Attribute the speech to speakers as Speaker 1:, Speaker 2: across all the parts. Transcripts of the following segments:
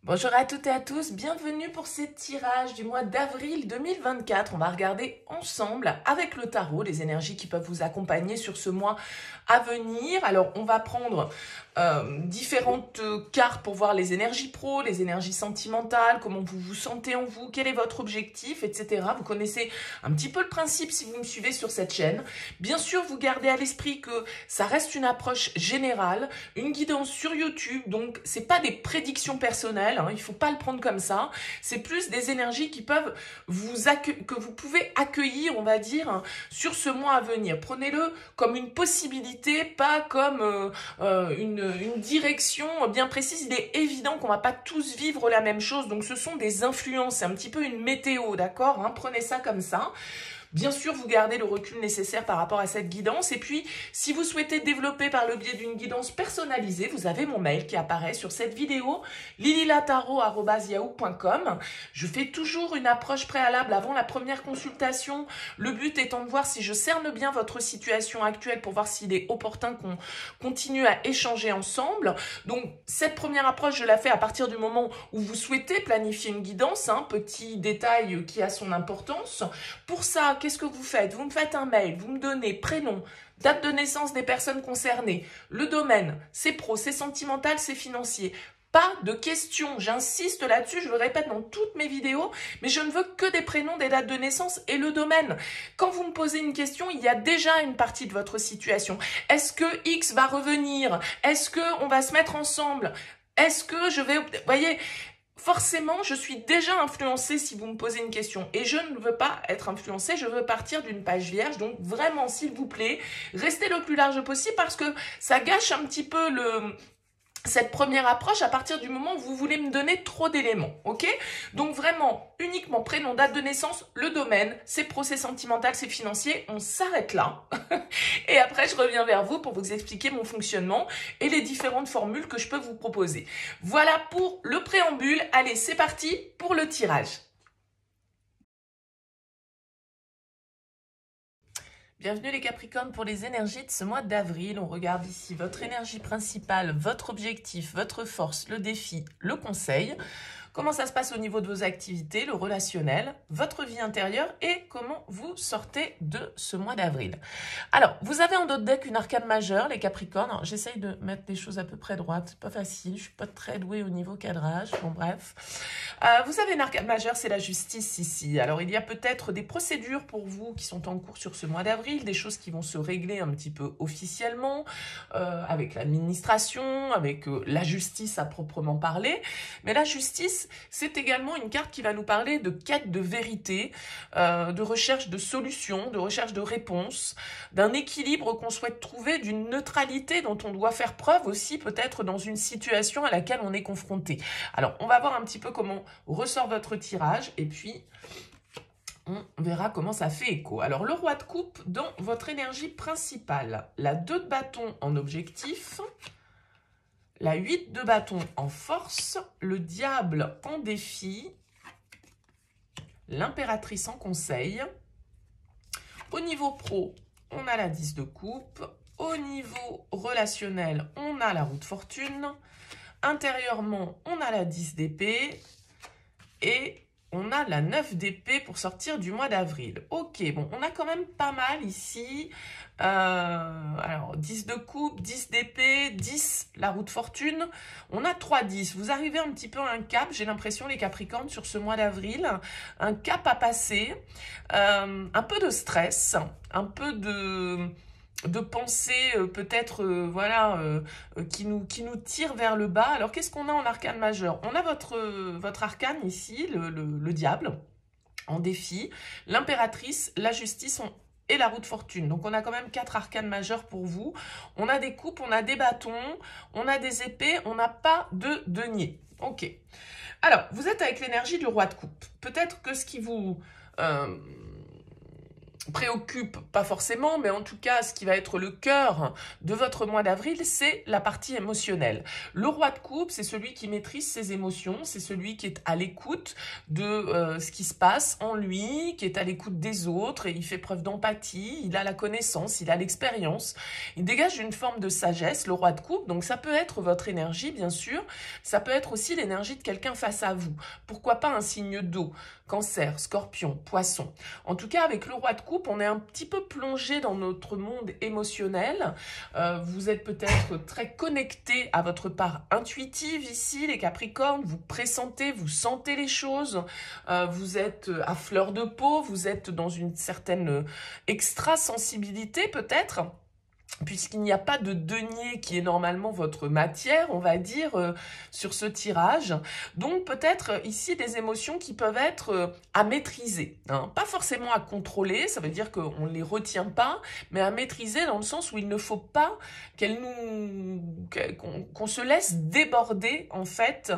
Speaker 1: Bonjour à toutes et à tous, bienvenue pour ce tirage du mois d'avril 2024. On va regarder ensemble avec le tarot les énergies qui peuvent vous accompagner sur ce mois à venir. Alors on va prendre différentes cartes pour voir les énergies pro, les énergies sentimentales, comment vous vous sentez en vous, quel est votre objectif, etc. Vous connaissez un petit peu le principe si vous me suivez sur cette chaîne. Bien sûr, vous gardez à l'esprit que ça reste une approche générale, une guidance sur YouTube, donc c'est pas des prédictions personnelles, hein, il faut pas le prendre comme ça. C'est plus des énergies qui peuvent que vous pouvez accueillir, on va dire, sur ce mois à venir. Prenez-le comme une possibilité, pas comme une direction bien précise. Il est évident qu'on va pas tous vivre la même chose, donc ce sont des influences, c'est un petit peu une météo, d'accord, hein, prenez ça comme ça. Bien sûr, vous gardez le recul nécessaire par rapport à cette guidance. Et puis, si vous souhaitez développer par le biais d'une guidance personnalisée, vous avez mon mail qui apparaît sur cette vidéo, lililataro@yahoo.com. Je fais toujours une approche préalable avant la première consultation. Le but étant de voir si je cerne bien votre situation actuelle pour voir s'il est opportun qu'on continue à échanger ensemble. Donc, cette première approche, je la fais à partir du moment où vous souhaitez planifier une guidance, hein, petit détail qui a son importance. Pour ça, qu'est-ce que vous faites? Vous me faites un mail, vous me donnez prénom, date de naissance des personnes concernées, le domaine, c'est pro, c'est sentimental, c'est financier. Pas de questions, j'insiste là-dessus, je le répète dans toutes mes vidéos, mais je ne veux que des prénoms, des dates de naissance et le domaine. Quand vous me posez une question, il y a déjà une partie de votre situation. Est-ce que X va revenir? Est-ce qu'on va se mettre ensemble? Est-ce que je vais... Vous voyez, forcément, je suis déjà influencée si vous me posez une question. Et je ne veux pas être influencée, je veux partir d'une page vierge. Donc vraiment, s'il vous plaît, restez le plus large possible parce que ça gâche un petit peu cette première approche à partir du moment où vous voulez me donner trop d'éléments, ok? Donc vraiment, uniquement prénom, date de naissance, le domaine, c'est pro, c'est sentimental, c'est financier, on s'arrête là. Et après, je reviens vers vous pour vous expliquer mon fonctionnement et les différentes formules que je peux vous proposer. Voilà pour le préambule. Allez, c'est parti pour le tirage. Bienvenue les Capricornes pour les énergies de ce mois d'avril. On regarde ici votre énergie principale, votre objectif, votre force, le défi, le conseil. Comment ça se passe au niveau de vos activités, le relationnel, votre vie intérieure et comment vous sortez de ce mois d'avril. Alors, vous avez en d'autres deck une arcane majeure, les Capricornes. J'essaye de mettre les choses à peu près droites. C'est pas facile, je suis pas très douée au niveau cadrage. Bon, bref. Vous avez une arcane majeure, c'est la justice ici. Alors, il y a peut-être des procédures pour vous qui sont en cours sur ce mois d'avril, des choses qui vont se régler un petit peu officiellement, avec l'administration, avec la justice à proprement parler. Mais la justice, c'est également une carte qui va nous parler de quête de vérité, de recherche de solutions, de recherche de réponses, d'un équilibre qu'on souhaite trouver, d'une neutralité dont on doit faire preuve aussi peut-être dans une situation à laquelle on est confronté. Alors, on va voir un petit peu comment ressort votre tirage et puis on verra comment ça fait écho. Alors, le roi de coupe dans votre énergie principale, la 2 de bâton en objectif, la 8 de bâton en force, le diable en défi, l'impératrice en conseil. Au niveau pro, on a la 10 de coupe. Au niveau relationnel, on a la roue de fortune. Intérieurement, on a la 10 d'épée. Et on a la 9 d'épée pour sortir du mois d'avril. Ok, bon, on a quand même pas mal ici. Alors, 10 de coupe, 10 d'épée, 10, la roue de fortune. On a 3 10. Vous arrivez un petit peu à un cap, j'ai l'impression, les Capricornes, sur ce mois d'avril. Un cap à passer. Un peu de stress, un peu de pensée peut-être voilà qui nous tire vers le bas. Alors qu'est-ce qu'on a en arcane majeur? On a votre arcane ici, le diable en défi, l'impératrice, la justice et la roue de fortune. Donc on a quand même 4 arcanes majeurs pour vous. On a des coupes, on a des bâtons, on a des épées, on n'a pas de denier. Ok. Alors vous êtes avec l'énergie du roi de coupe. Peut-être que ce qui vous préoccupe, pas forcément, mais en tout cas, ce qui va être le cœur de votre mois d'avril, c'est la partie émotionnelle. Le roi de coupe, c'est celui qui maîtrise ses émotions, c'est celui qui est à l'écoute de ce qui se passe en lui, qui est à l'écoute des autres, et il fait preuve d'empathie, il a la connaissance, il a l'expérience, il dégage une forme de sagesse, le roi de coupe, donc ça peut être votre énergie, bien sûr, ça peut être aussi l'énergie de quelqu'un face à vous. Pourquoi pas un signe d'eau, Cancer, Scorpion, Poisson. En tout cas, avec le roi de coupe, on est un petit peu plongé dans notre monde émotionnel. Vous êtes peut-être très connecté à votre part intuitive ici, les Capricornes. Vous pressentez, vous sentez les choses. Vous êtes à fleur de peau, vous êtes dans une certaine extrasensibilité peut-être, puisqu'il n'y a pas de denier qui est normalement votre matière, on va dire, sur ce tirage. Donc peut-être ici des émotions qui peuvent être à maîtriser, hein. Pas forcément à contrôler, ça veut dire qu'on ne les retient pas, mais à maîtriser dans le sens où il ne faut pas qu'on se laisse déborder en fait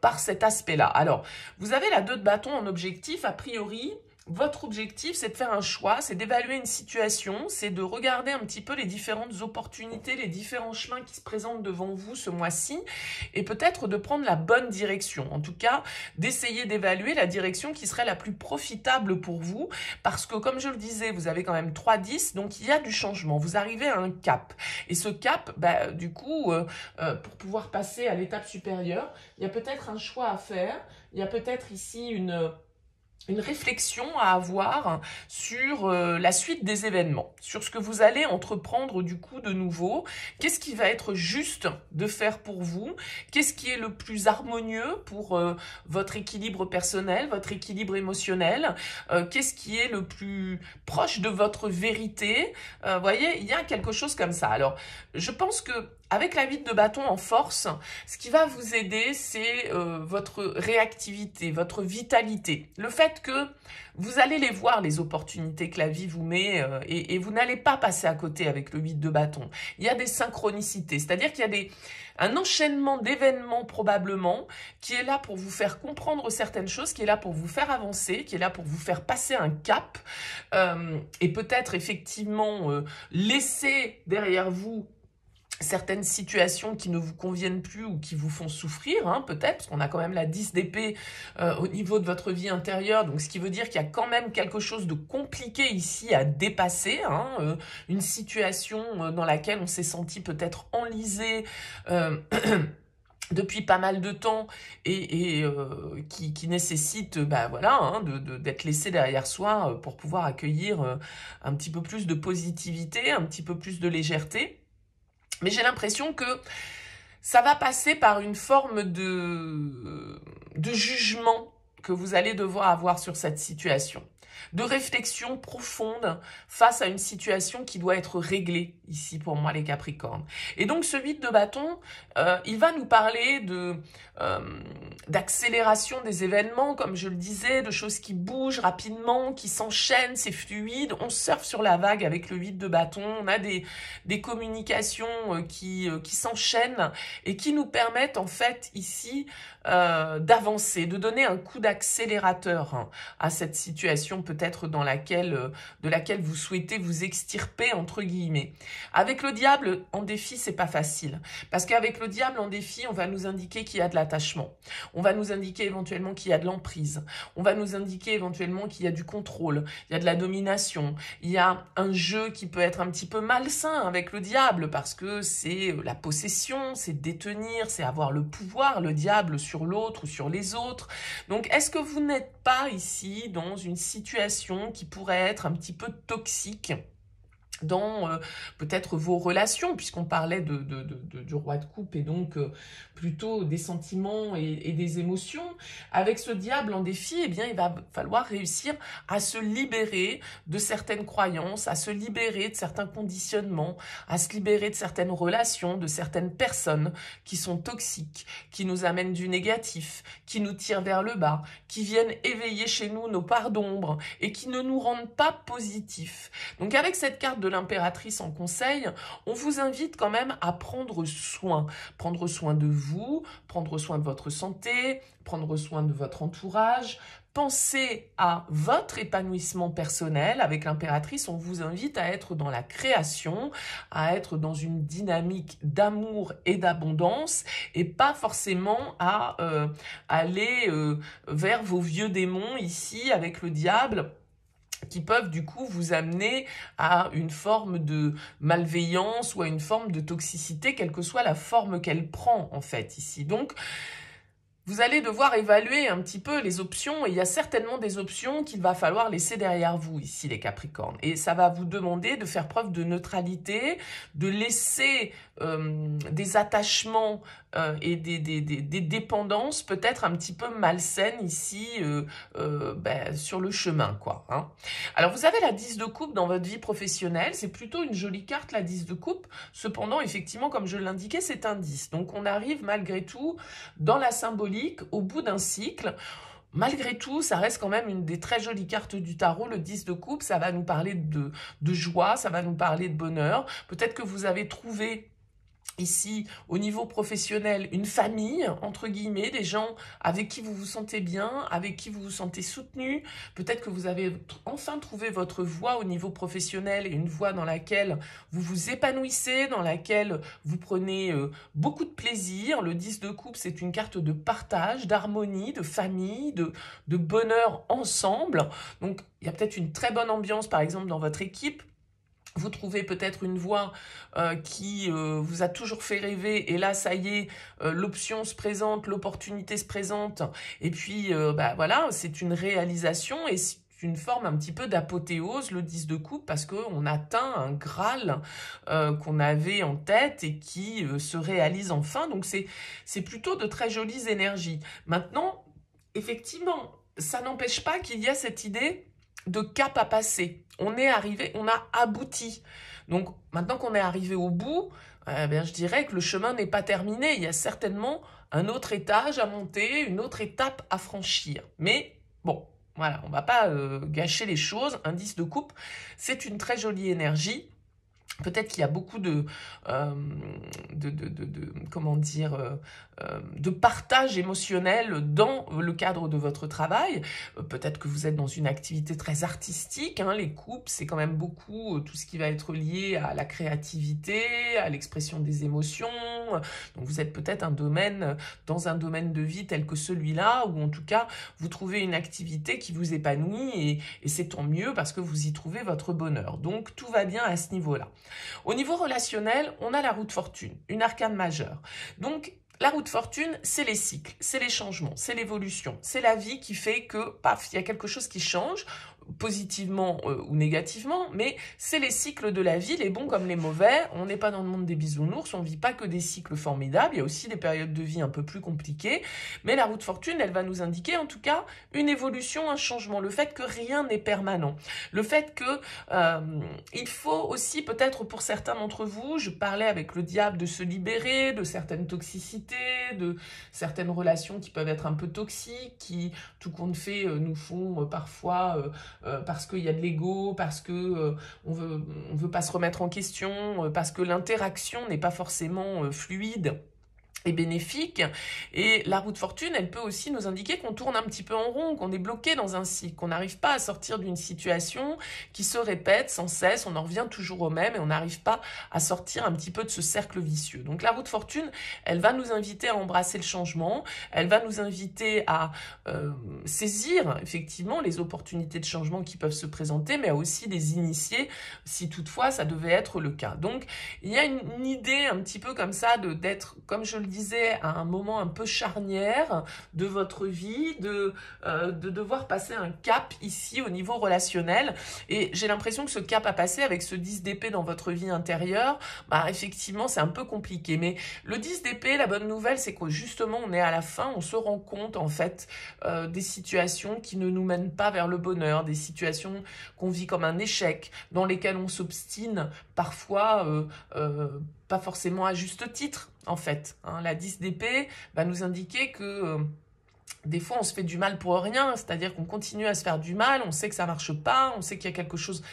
Speaker 1: par cet aspect-là. Alors, vous avez la 2 de bâton en objectif, a priori. Votre objectif, c'est de faire un choix, c'est d'évaluer une situation, c'est de regarder un petit peu les différentes opportunités, les différents chemins qui se présentent devant vous ce mois-ci et peut-être de prendre la bonne direction. En tout cas, d'essayer d'évaluer la direction qui serait la plus profitable pour vous parce que, comme je le disais, vous avez quand même 3-10, donc il y a du changement. Vous arrivez à un cap. Et ce cap, du coup, pour pouvoir passer à l'étape supérieure, il y a peut-être un choix à faire, il y a peut-être ici une réflexion à avoir sur la suite des événements, sur ce que vous allez entreprendre du coup de nouveau, qu'est-ce qui va être juste de faire pour vous, qu'est-ce qui est le plus harmonieux pour votre équilibre personnel, votre équilibre émotionnel, qu'est-ce qui est le plus proche de votre vérité, voyez, il y a quelque chose comme ça. Alors, je pense que avec la 8 de bâton en force, ce qui va vous aider, c'est votre réactivité, votre vitalité. Le fait que vous allez les voir, les opportunités que la vie vous met, et vous n'allez pas passer à côté avec le 8 de bâton. Il y a des synchronicités, c'est-à-dire qu'il y a un enchaînement d'événements probablement qui est là pour vous faire comprendre certaines choses, qui est là pour vous faire avancer, qui est là pour vous faire passer un cap, et peut-être effectivement laisser derrière vous certaines situations qui ne vous conviennent plus ou qui vous font souffrir, hein, peut-être, parce qu'on a quand même la 10 d'épée au niveau de votre vie intérieure, donc ce qui veut dire qu'il y a quand même quelque chose de compliqué ici à dépasser, hein, une situation dans laquelle on s'est senti peut-être enlisé depuis pas mal de temps et qui nécessite voilà, hein, d'être laissé derrière soi pour pouvoir accueillir un petit peu plus de positivité, un petit peu plus de légèreté. Mais j'ai l'impression que ça va passer par une forme de jugement que vous allez devoir avoir sur cette situation, de réflexion profonde face à une situation qui doit être réglée ici pour moi les Capricornes. Et donc ce 8 de bâton, il va nous parler d'accélération des événements, comme je le disais, de choses qui bougent rapidement, qui s'enchaînent, c'est fluide, on surfe sur la vague avec le 8 de bâton, on a des communications qui s'enchaînent et qui nous permettent en fait ici d'avancer, de donner un coup d'accélérateur, hein, à cette situation peut-être de laquelle vous souhaitez vous extirper entre guillemets. Avec le diable en défi, c'est pas facile, parce qu'avec le diable en défi, on va nous indiquer qu'il y a de l'attachement, on va nous indiquer éventuellement qu'il y a de l'emprise, on va nous indiquer éventuellement qu'il y a du contrôle, il y a de la domination, il y a un jeu qui peut être un petit peu malsain avec le diable, parce que c'est la possession, c'est détenir, c'est avoir le pouvoir, le diable sur l'autre ou sur les autres. Donc est-ce que vous n'êtes pas ici dans une situation qui pourrait être un petit peu toxique dans peut-être vos relations, puisqu'on parlait du roi de coupe et donc plutôt des sentiments et des émotions. Avec ce diable en défi, eh bien, il va falloir réussir à se libérer de certaines croyances, à se libérer de certains conditionnements, à se libérer de certaines relations, de certaines personnes qui sont toxiques, qui nous amènent du négatif, qui nous tirent vers le bas, qui viennent éveiller chez nous nos parts d'ombre et qui ne nous rendent pas positifs. Donc avec cette carte de l'impératrice en conseil, on vous invite quand même à prendre soin de vous, prendre soin de votre santé, prendre soin de votre entourage, pensez à votre épanouissement personnel. Avec l'impératrice, on vous invite à être dans la création, à être dans une dynamique d'amour et d'abondance, et pas forcément à aller vers vos vieux démons ici avec le diable, qui peuvent du coup vous amener à une forme de malveillance ou à une forme de toxicité, quelle que soit la forme qu'elle prend en fait ici. Donc, vous allez devoir évaluer un petit peu les options, et il y a certainement des options qu'il va falloir laisser derrière vous ici, les Capricornes. Et ça va vous demander de faire preuve de neutralité, de laisser des attachements et des dépendances peut-être un petit peu malsaines ici sur le chemin, quoi. Hein. Alors, vous avez la 10 de coupe dans votre vie professionnelle. C'est plutôt une jolie carte, la 10 de coupe. Cependant, effectivement, comme je l'indiquais, c'est un 10. Donc, on arrive malgré tout dans la symbolique au bout d'un cycle. Malgré tout, ça reste quand même une des très jolies cartes du tarot, le 10 de coupe. Ça va nous parler de joie, ça va nous parler de bonheur. Peut-être que vous avez trouvé ici, au niveau professionnel, une famille, entre guillemets, des gens avec qui vous vous sentez bien, avec qui vous vous sentez soutenu. Peut-être que vous avez enfin trouvé votre voie au niveau professionnel, et une voie dans laquelle vous vous épanouissez, dans laquelle vous prenez beaucoup de plaisir. Le 10 de coupe, c'est une carte de partage, d'harmonie, de famille, de bonheur ensemble. Donc, il y a peut-être une très bonne ambiance, par exemple, dans votre équipe. Vous trouvez peut-être une voie qui vous a toujours fait rêver, et là, ça y est, l'option se présente, l'opportunité se présente, et puis, voilà, c'est une réalisation, et c'est une forme un petit peu d'apothéose, le 10 de coupe, parce qu'on atteint un Graal qu'on avait en tête et qui se réalise enfin, donc c'est plutôt de très jolies énergies. Maintenant, effectivement, ça n'empêche pas qu'il y a cette idée de cap à passer. On est arrivé, on a abouti. Donc, maintenant qu'on est arrivé au bout, je dirais que le chemin n'est pas terminé. Il y a certainement un autre étage à monter, une autre étape à franchir. Mais, bon, voilà, on ne va pas gâcher les choses. Un 10 de coupe, c'est une très jolie énergie. Peut-être qu'il y a beaucoup comment dire, de partage émotionnel dans le cadre de votre travail. Peut-être que vous êtes dans une activité très artistique. Hein, les coupes, c'est quand même beaucoup tout ce qui va être lié à la créativité, à l'expression des émotions. Donc vous êtes peut-être dans un domaine de vie tel que celui-là, ou en tout cas, vous trouvez une activité qui vous épanouit, et c'est tant mieux parce que vous y trouvez votre bonheur. Donc tout va bien à ce niveau-là. Au niveau relationnel, on a la roue de fortune, une arcane majeure. Donc, la roue de fortune, c'est les cycles, c'est les changements, c'est l'évolution, c'est la vie qui fait que, paf, il y a quelque chose qui change, positivement ou négativement, mais c'est les cycles de la vie, les bons comme les mauvais. On n'est pas dans le monde des bisounours, on ne vit pas que des cycles formidables, il y a aussi des périodes de vie un peu plus compliquées, mais la roue de fortune, elle va nous indiquer en tout cas une évolution, un changement, le fait que rien n'est permanent, le fait que il faut aussi peut-être pour certains d'entre vous, je parlais avec le diable de se libérer de certaines toxicités, de certaines relations qui peuvent être un peu toxiques, qui tout compte fait nous font parfois parce qu'il y a de l'ego, parce que on veut pas se remettre en question, parce que l'interaction n'est pas forcément fluide et bénéfique. Et la roue de fortune, elle peut aussi nous indiquer qu'on tourne un petit peu en rond, qu'on est bloqué dans un cycle, qu'on n'arrive pas à sortir d'une situation qui se répète sans cesse, on en revient toujours au même et on n'arrive pas à sortir un petit peu de ce cercle vicieux. Donc la roue de fortune, elle va nous inviter à embrasser le changement, elle va nous inviter à saisir effectivement les opportunités de changement qui peuvent se présenter, mais à aussi les initier si toutefois ça devait être le cas. Donc il y a une idée un petit peu comme ça d'être, comme je le disais, à un moment un peu charnière de votre vie, de devoir passer un cap ici au niveau relationnel. Et j'ai l'impression que ce cap à passer avec ce 10 d'épée dans votre vie intérieure, effectivement, c'est un peu compliqué. Mais le 10 d'épée, la bonne nouvelle, c'est que justement, on est à la fin, on se rend compte, en fait, des situations qui ne nous mènent pas vers le bonheur, des situations qu'on vit comme un échec, dans lesquelles on s'obstine parfois, pas forcément à juste titre, en fait. Hein. La 10 d'épée va nous indiquer que des fois, on se fait du mal pour rien, c'est-à-dire qu'on continue à se faire du mal, on sait que ça marche pas, on sait qu'il y a quelque chose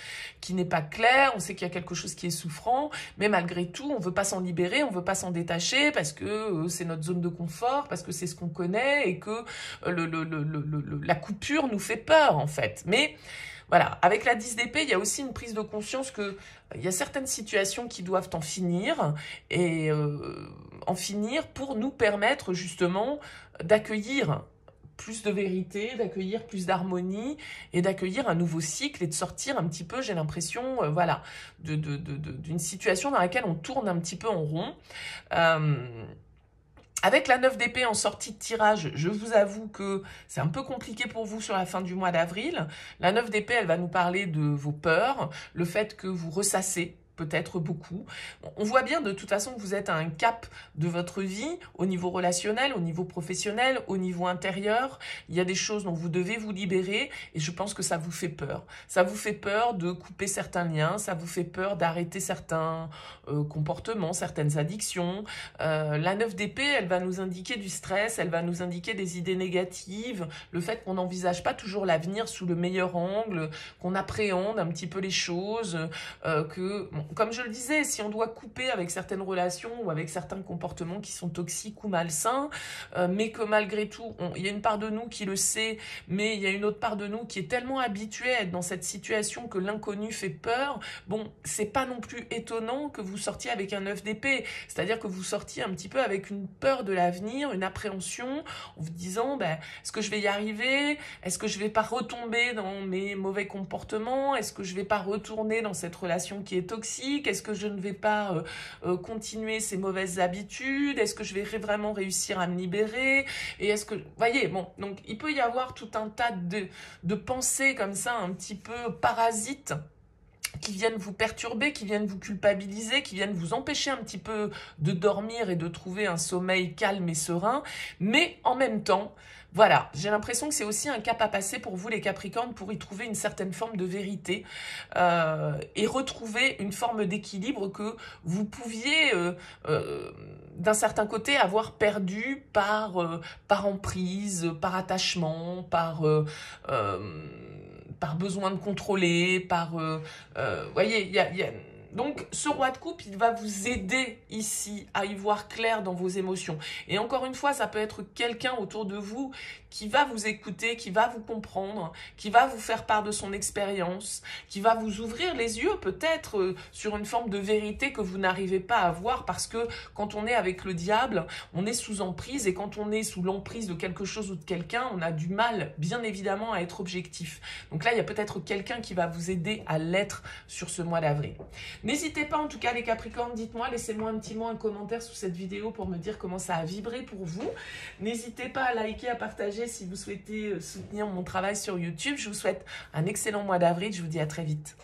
Speaker 1: qui n'est pas clair, on sait qu'il y a quelque chose qui est souffrant, mais malgré tout, on veut pas s'en libérer, on veut pas s'en détacher parce que c'est notre zone de confort, parce que c'est ce qu'on connaît et que la coupure nous fait peur, en fait. Mais voilà, avec la 10 d'épée, il y a aussi une prise de conscience que il y a certaines situations qui doivent en finir et en finir pour nous permettre justement d'accueillir plus de vérité, d'accueillir plus d'harmonie et d'accueillir un nouveau cycle et de sortir un petit peu, j'ai l'impression, voilà, d'une situation dans laquelle on tourne un petit peu en rond. Avec la 9 d'épée en sortie de tirage, je vous avoue que c'est un peu compliqué pour vous sur la fin du mois d'avril. La 9 d'épée, elle va nous parler de vos peurs, le fait que vous ressassez peut-être beaucoup. On voit bien de toute façon que vous êtes à un cap de votre vie au niveau relationnel, au niveau professionnel, au niveau intérieur. Il y a des choses dont vous devez vous libérer et je pense que ça vous fait peur. Ça vous fait peur de couper certains liens, ça vous fait peur d'arrêter certains comportements, certaines addictions. La 9 d'épée, elle va nous indiquer du stress, elle va nous indiquer des idées négatives, le fait qu'on n'envisage pas toujours l'avenir sous le meilleur angle, qu'on appréhende un petit peu les choses, bon, comme je le disais, si on doit couper avec certaines relations ou avec certains comportements qui sont toxiques ou malsains, mais que malgré tout, il y a une part de nous qui le sait, mais il y a une autre part de nous qui est tellement habituée à être dans cette situation que l'inconnu fait peur, bon, c'est pas non plus étonnant que vous sortiez avec un 9 d'épée, c'est-à-dire que vous sortiez un petit peu avec une peur de l'avenir, une appréhension, en vous disant, ben, est-ce que je vais y arriver? Est-ce que je vais pas retomber dans mes mauvais comportements? Est-ce que je vais pas retourner dans cette relation qui est toxique? Est-ce que je ne vais pas continuer ces mauvaises habitudes? Est-ce que je vais vraiment réussir à me libérer? Et est-ce que... voyez, bon, donc il peut y avoir tout un tas de pensées comme ça, un petit peu parasites, qui viennent vous perturber, qui viennent vous culpabiliser, qui viennent vous empêcher un petit peu de dormir et de trouver un sommeil calme et serein. Mais en même temps, voilà, j'ai l'impression que c'est aussi un cap à passer pour vous les Capricornes pour y trouver une certaine forme de vérité et retrouver une forme d'équilibre que vous pouviez d'un certain côté avoir perdu par emprise, par attachement, par besoin de contrôler, voyez, il y a... Donc, ce roi de coupe, il va vous aider ici à y voir clair dans vos émotions. Et encore une fois, ça peut être quelqu'un autour de vous qui va vous écouter, qui va vous comprendre, qui va vous faire part de son expérience, qui va vous ouvrir les yeux peut-être sur une forme de vérité que vous n'arrivez pas à voir parce que quand on est avec le diable, on est sous emprise et quand on est sous l'emprise de quelque chose ou de quelqu'un, on a du mal, bien évidemment, à être objectif. Donc là, il y a peut-être quelqu'un qui va vous aider à l'être sur ce mois d'avril. N'hésitez pas, en tout cas, les Capricornes, dites-moi, laissez-moi un petit mot, un commentaire sous cette vidéo pour me dire comment ça a vibré pour vous. N'hésitez pas à liker, à partager si vous souhaitez soutenir mon travail sur YouTube. Je vous souhaite un excellent mois d'avril. Je vous dis à très vite.